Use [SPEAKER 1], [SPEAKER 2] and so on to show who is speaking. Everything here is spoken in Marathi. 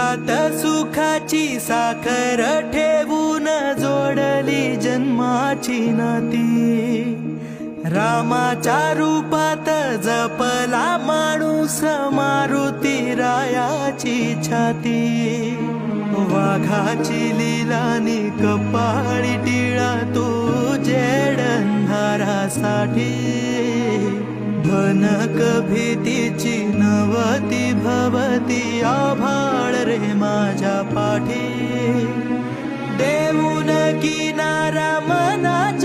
[SPEAKER 1] दुःखात सुखाची साखर ठेवून जोडली जन्माची नाती। रामाच्या रूपात जपला माणूस मारुती रायाची छाती। वाघाची लीलानी कपाळी टिळा तू जेड अंधारासाठी। भनक भीतीची नवती भवती आभाळ रे माझ्या पाठी। देऊन किनारा मना